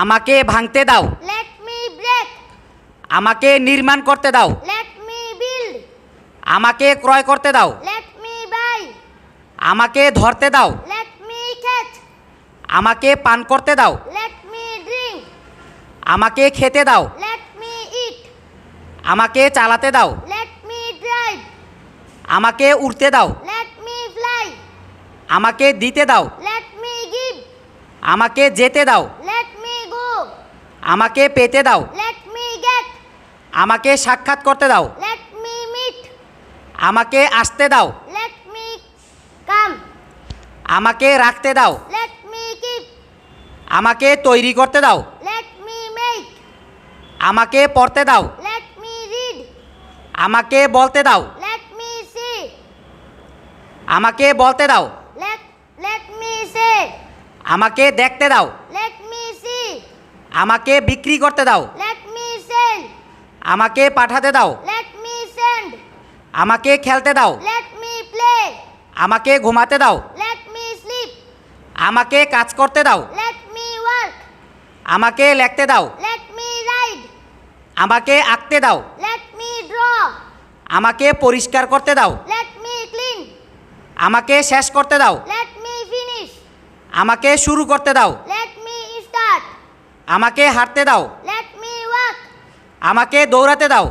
আমাকে ভাঙতে দাও। Let me break. আমাকে নির্মাণ করতে দাও। Let me build. আমাকে ক্রয় করতে দাও। Let me buy. আমাকে ধরতে দাও। Let me catch. আমাকে পান করতে দাও। Let me drink. আমাকে খেতে দাও। Let me eat. আমাকে চালাতে দাও। Let me drive. আমাকে উড়তে দাও। Let me fly. আমাকে দিতে দাও। Let me give. আমাকে যেতে দাও। Let me go. আমাকে পেতে দাও। Let me get. আমাকে সাক্ষাৎ করতে দাও। Let me meet. আমাকে আসতে দাও। Let me come. আমাকে রাখতে দাও। Let me keep. আমাকে তৈরি করতে দাও। Let me make. আমাকে পড়তে দাও। Let me read. আমাকে বলতে দাও। Let me see. আমাকে বলতে দাও। Let me say. আমাকে দেখতে দাও। Let me see. আমাকে বিক্রি করতে দাও। Let me sell. আমাকে পাঠাতে দাও। Let me send. আমাকে খেলতে দাও। Let me play. আমাকে ঘুমাতে দাও। Let me sleep. আমাকে কাজ করতে দাও। Let me work. আমাকে লিখতে দাও। Let me ride. আমাকে আঁকতে দাও। Let me draw. আমাকে পরিষ্কার করতে দাও। Let me clean. আমাকে শেষ করতে দাও। Let me finish. আমাকে শুরু করতে দাও। Let me start. আমাকে হাঁটতে দাও। Let me walk. আমাকে দৌড়াতে দাও।